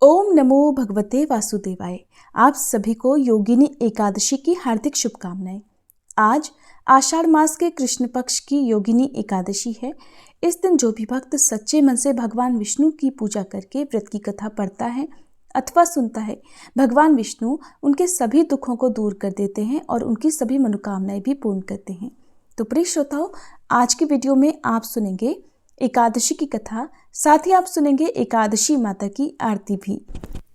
ओम नमो भगवते वासुदेवाय। आप सभी को योगिनी एकादशी की हार्दिक शुभकामनाएं। आज आषाढ़ मास के कृष्ण पक्ष की योगिनी एकादशी है। इस दिन जो भी भक्त सच्चे मन से भगवान विष्णु की पूजा करके व्रत की कथा पढ़ता है अथवा सुनता है, भगवान विष्णु उनके सभी दुखों को दूर कर देते हैं और उनकी सभी मनोकामनाएं भी पूर्ण करते हैं। तो प्रिय श्रोताओ, आज की वीडियो में आप सुनेंगे एकादशी की कथा, साथ ही आप सुनेंगे एकादशी माता की आरती भी।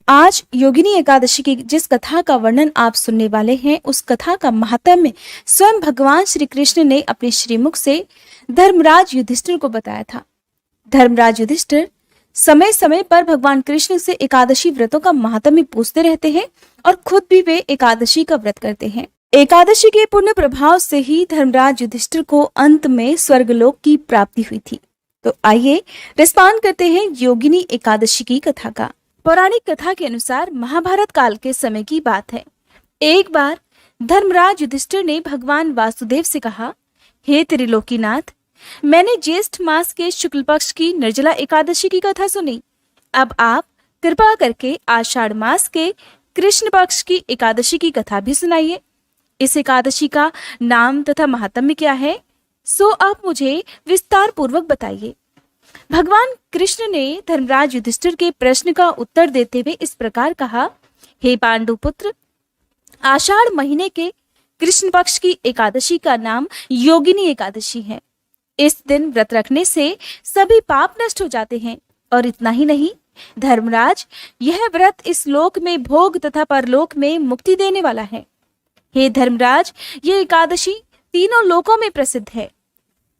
आज योगिनी एकादशी की जिस कथा का वर्णन आप सुनने वाले हैं, उस कथा का महात्म्य स्वयं भगवान श्री कृष्ण ने अपने श्रीमुख से धर्मराज युधिष्ठिर को बताया था। धर्मराज युधिष्ठिर समय समय पर भगवान कृष्ण से एकादशी व्रतों का महात्म्य पूछते रहते हैं और खुद भी वे एकादशी का व्रत करते हैं। एकादशी के पुण्य प्रभाव से ही धर्मराज युधिष्ठिर को अंत में स्वर्गलोक की प्राप्ति हुई थी। तो आइए रसपान करते हैं योगिनी एकादशी की कथा का। पौराणिक कथा के अनुसार महाभारत काल के समय की बात है। एक बार धर्मराज युधिष्ठिर ने भगवान वासुदेव से कहा, हे त्रिलोकीनाथ, मैंने ज्येष्ठ मास के शुक्ल पक्ष की निर्जला एकादशी की कथा सुनी। अब आप कृपा करके आषाढ़ मास के कृष्ण पक्ष की एकादशी की कथा भी सुनाइए। इस एकादशी का नाम तथा महात्म्य क्या है, सो आप मुझे विस्तार पूर्वक बताइए। भगवान कृष्ण ने धर्मराज युधिष्ठिर के प्रश्न का उत्तर देते हुए इस प्रकार कहा, हे पांडुपुत्र, आषाढ़ महीने के कृष्ण पक्ष की एकादशी का नाम योगिनी एकादशी है। इस दिन व्रत रखने से सभी पाप नष्ट हो जाते हैं। और इतना ही नहीं धर्मराज, यह व्रत इस लोक में भोग तथा परलोक में मुक्ति देने वाला है। हे धर्मराज, ये एकादशी तीनों लोकों में प्रसिद्ध है।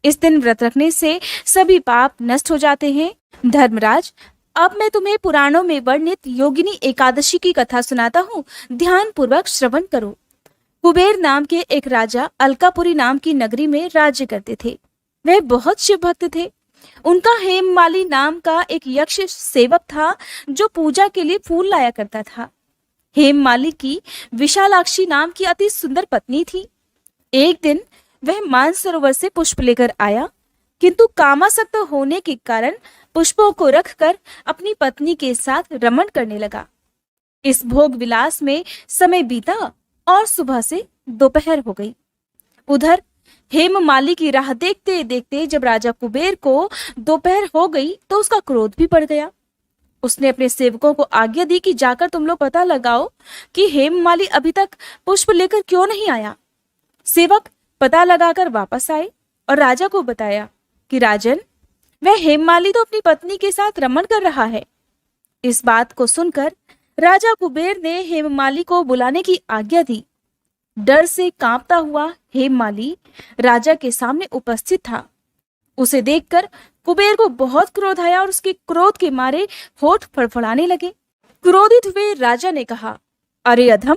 इस दिन व्रत रखने से सभी पाप नष्ट हो जाते हैं। धर्मराज, अब मैं तुम्हें पुराणों में वर्णित योगिनी एकादशी की कथा सुनाता हूँ, ध्यान पूर्वक श्रवण करो। कुबेर नाम के एक राजा अलकापुरी नाम की नगरी में राज्य करते थे। वह बहुत शिव भक्त थे। उनका हेममाली नाम का एक यक्ष सेवक था जो पूजा के लिए फूल लाया करता था। हेममाली की विशालाक्षी नाम की अति सुंदर पत्नी थी। एक दिन वह मानसरोवर से पुष्प लेकर आया, किंतु कामासक्त होने के कारण पुष्पों को रखकर अपनी पत्नी के साथ रमण करने लगा। इस भोग विलास में समय बीता और सुबह से दोपहर हो गई। उधर हेममाली की राह देखते देखते जब राजा कुबेर को दोपहर हो गई तो उसका क्रोध भी बढ़ गया। उसने अपने सेवकों को आज्ञा दी कि जाकर तुम लोग पता लगाओ कि हेममाली अभी तक पुष्प लेकर क्यों नहीं आया। सेवक पता लगाकर वापस आए और राजा को बताया कि राजन, वह हेममाली तो अपनी पत्नी के साथ रमण कर रहा है। इस बात को सुनकर राजा कुबेर ने हेममाली को बुलाने की आज्ञा दी। डर से कांपता हुआ हेममाली राजा के सामने उपस्थित था। उसे देखकर कुबेर को बहुत क्रोध आया और उसके क्रोध के मारे होठ फड़फड़ाने लगे। क्रोधित हुए राजा ने कहा, अरे अधम,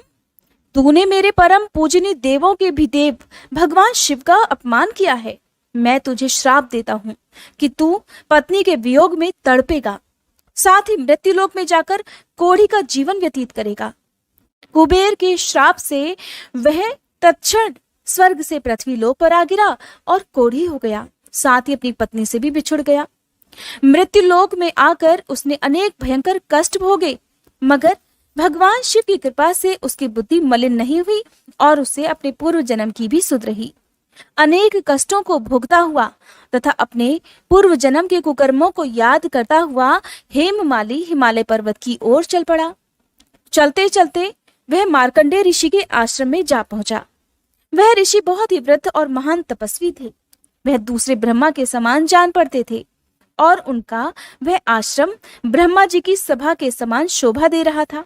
तूने मेरे परम पूजनीय देवों के भी देव भगवान शिव का अपमान किया है। मैं तुझे श्राप देता हूँ कि तू पत्नी के वियोग में तड़पेगा, साथ ही मृत्युलोक में जाकर कोढ़ी का जीवन व्यतीत करेगा। कुबेर के श्राप से वह तत्क्षण स्वर्ग से पृथ्वी लोक पर आ गिरा और कोढ़ी हो गया, साथ ही अपनी पत्नी से भी बिछुड़ गया। मृत्युलोक में आकर उसने अनेक भयंकर कष्ट भोगे, मगर भगवान शिव की कृपा से उसकी बुद्धि मलिन नहीं हुई और उसे अपने पूर्व जन्म की भी सुध रही। अनेक कष्टों को भोगता हुआ तथा अपने पूर्व जन्म के कुकर्मों को याद करता हुआ हेममाली हिमालय पर्वत की ओर चल पड़ा। चलते चलते वह मार्कंडेय ऋषि के आश्रम में जा पहुंचा। वह ऋषि बहुत ही वृद्ध और महान तपस्वी थे। वह दूसरे ब्रह्मा के समान जान पड़ते थे और उनका वह आश्रम ब्रह्मा जी की सभा के समान शोभा दे रहा था।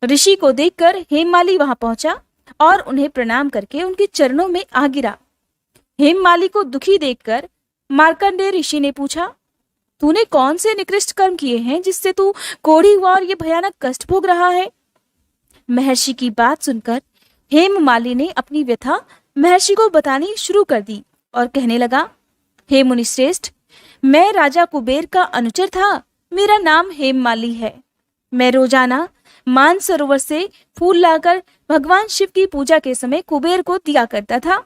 ऋषि को देखकर हेममाली वहां पहुंचा और उन्हें प्रणाम करके उनके चरणों में आ गिरा। हेममाली को दुखी देखकर मार्कंडेय ऋषि ने पूछा, तूने कौन से निकृष्ट कर्म किए हैं जिससे तू कोढ़ी हुआ और ये भयानक कष्ट भोग रहा है। महर्षि की बात सुनकर हेममाली ने अपनी व्यथा महर्षि को बतानी शुरू कर दी और कहने लगा, हे मुनिश्रेष्ठ, मैं राजा कुबेर का अनुचर था। मेरा नाम हेममाली है। मैं रोजाना मानसरोवर से फूल लाकर भगवान शिव की पूजा के समय कुबेर को दिया करता था,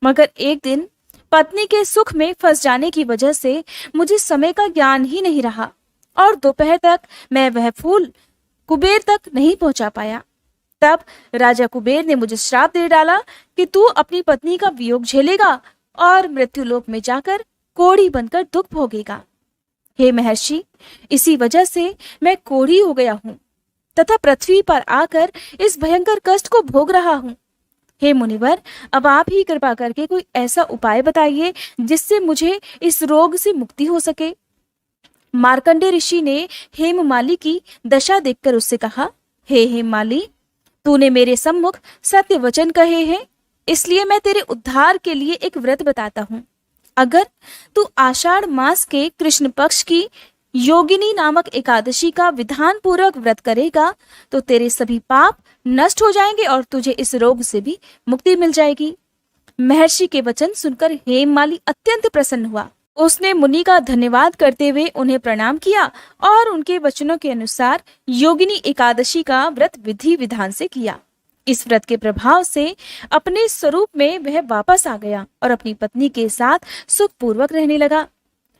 मगर एक दिन पत्नी के सुख में फंस जाने की वजह से मुझे समय का ज्ञान ही नहीं रहा और दोपहर तक मैं वह फूल कुबेर तक नहीं पहुंचा पाया। तब राजा कुबेर ने मुझे श्राप दे डाला कि तू अपनी पत्नी का वियोग झेलेगा और मृत्युलोक में जाकर कोढ़ी बनकर दुख भोगेगा। हे महर्षि, इसी वजह से मैं कोढ़ी हो गया हूँ तथा पृथ्वी पर आकर इस भयंकर कष्ट को भोग रहा हूँ। हे मुनिवर, अब आप ही कृपा करके कोई ऐसा उपाय बताइए जिससे मुझे इस रोग से मुक्ति हो सके। मार्कंडे ऋषि ने हेममाली की दशा देखकर उससे कहा, हे हेममाली, तूने मेरे सम्मुख सत्य वचन कहे हैं, इसलिए मैं तेरे उद्धार के लिए एक व्रत बताता हूँ। अगर तू आषाढ़ मास के कृष्ण पक्ष की योगिनी नामक एकादशी का विधान पूर्वक व्रत करेगा तो तेरे सभी पाप नष्ट हो जाएंगे और तुझे इस रोग से भी मुक्ति मिल जाएगी। महर्षि के वचन सुनकर हेममाली अत्यंत प्रसन्न हुआ। उसने मुनि का धन्यवाद करते हुए उन्हें प्रणाम किया और उनके वचनों के अनुसार योगिनी एकादशी का व्रत विधि विधान से किया। इस व्रत के प्रभाव से अपने स्वरूप में वह वापस आ गया और अपनी पत्नी के साथ सुखपूर्वक रहने लगा।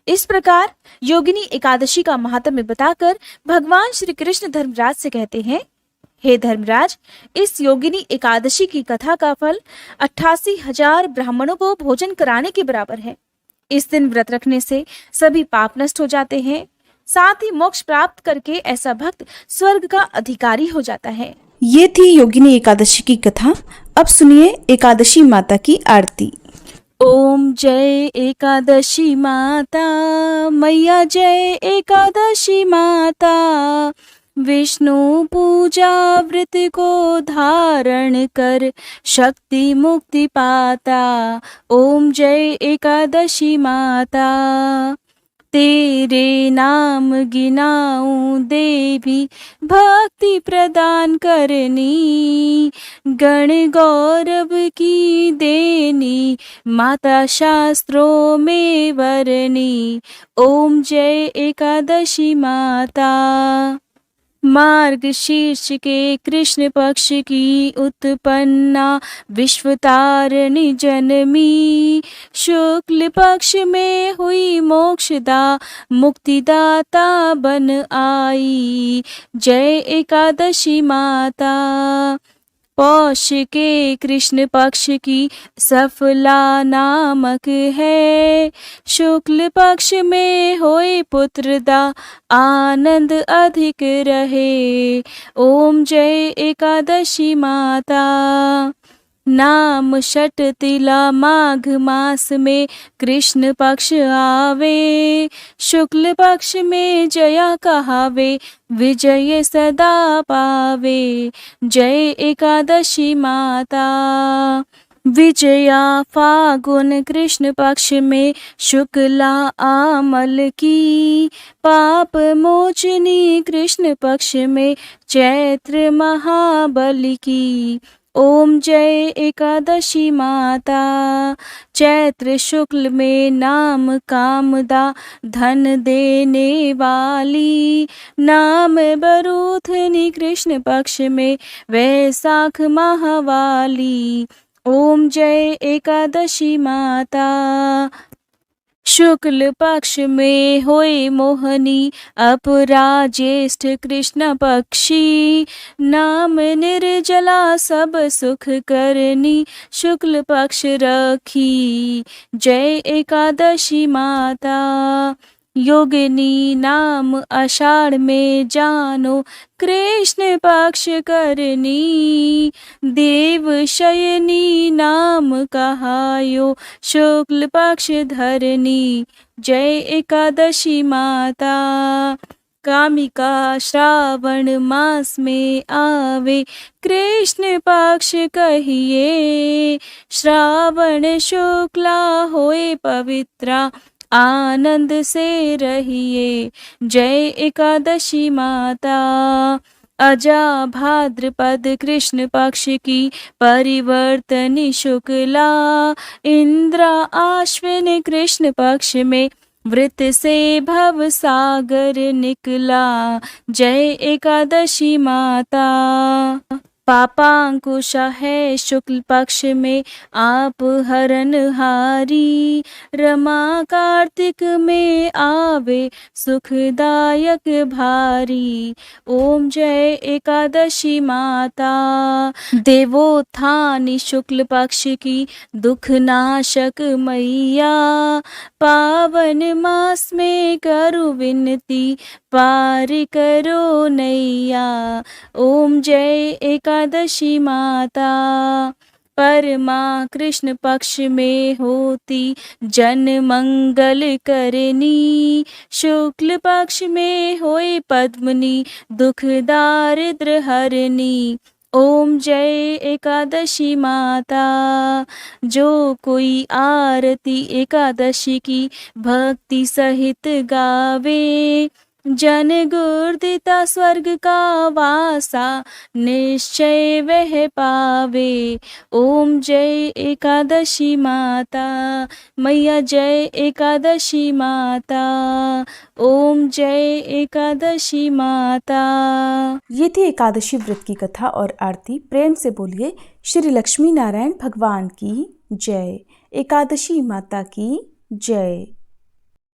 इस प्रकार योगिनी एकादशी का महात्म्य बताकर भगवान श्री कृष्ण धर्मराज से कहते हैं, हे धर्मराज, इस योगिनी एकादशी की कथा का फल 88,000 ब्राह्मणों को भोजन कराने के बराबर है। इस दिन व्रत रखने से सभी पाप नष्ट हो जाते हैं, साथ ही मोक्ष प्राप्त करके ऐसा भक्त स्वर्ग का अधिकारी हो जाता है। ये थी योगिनी एकादशी की कथा। अब सुनिए एकादशी माता की आरती। ओम जय एकादशी माता मैया, जय एकादशी माता, विष्णु पूजा व्रत को धारण कर शक्ति मुक्ति पाता। ओम जय एकादशी माता, तेरे नाम गिनाऊं देवी, भक्ति प्रदान करनी, गण गौरव की देनी, माता शास्त्रों में वरनी। ओम जय एकादशी माता। मार्गशीर्ष के कृष्ण पक्ष की उत्पन्ना विश्वतारिणी जनमी, शुक्ल पक्ष में हुई मोक्षदा मुक्तिदाता बन आई। जय एकादशी माता। पौष के कृष्ण पक्ष की सफला नामक है, शुक्ल पक्ष में होए पुत्रदा आनंद अधिक रहे। ओम जय एकादशी माता। नाम षट तिला माघ मास में कृष्ण पक्ष आवे, शुक्ल पक्ष में जया कहावे, विजय सदा पावे। जय एकादशी माता। विजया फागुन कृष्ण पक्ष में शुक्ला आमल की, पाप मोचनी कृष्ण पक्ष में चैत्र महाबली की। ओम जय एकादशी माता। चैत्र शुक्ल में नाम कामदा धन देने वाली, नाम बरूथनी कृष्ण पक्ष में वैशाख महावाली। ओम जय एकादशी माता। शुक्ल पक्ष में होए मोहनी अपरा ज्येष्ठ कृष्ण पक्षी, नाम निर्जला सब सुख करनी, शुक्ल पक्ष रखी। जय एकादशी माता। योगिनी नाम आषाढ़ में जानो, कृष्ण पक्ष करनी, देव शयनी नाम कहायो, शुक्ल पक्ष धरनी। जय एकादशी माता। कामिका श्रावण मास में आवे, कृष्ण पक्ष कहिए, श्रावण शुक्ला होए पवित्रा, आनंद से रहिए। जय एकादशी माता। अजा भाद्रपद कृष्ण पक्ष की परिवर्तनी शुक्ला, इंद्रा आश्विन कृष्ण पक्ष में व्रत से भव सागर निकला। जय एकादशी माता। पापांकुश है शुक्ल पक्ष में आप हरनहारी, रमा कार्तिक में आवे सुखदायक भारी। ओम जय एकादशी माता। देवोत्थानी शुक्ल पक्ष की दुख नाशक मैया, पावन मास में करो विनती पार करो नैया। ओम जय एकादशी माता। परमा कृष्ण पक्ष में होती जन मंगल करनी, शुक्ल पक्ष में होई पद्मनी दुख दारिद्र हरनी। ओम जय एकादशी माता। जो कोई आरती एकादशी की भक्ति सहित गावे, जन गुर्दिता स्वर्ग का वासा निश्चय वह पावे। ओम जय एकादशी माता। मैया जय एकादशी माता। ओम जय एकादशी माता। ये थी एकादशी व्रत की कथा और आरती। प्रेम से बोलिए श्री लक्ष्मी नारायण भगवान की जय। एकादशी माता की जय।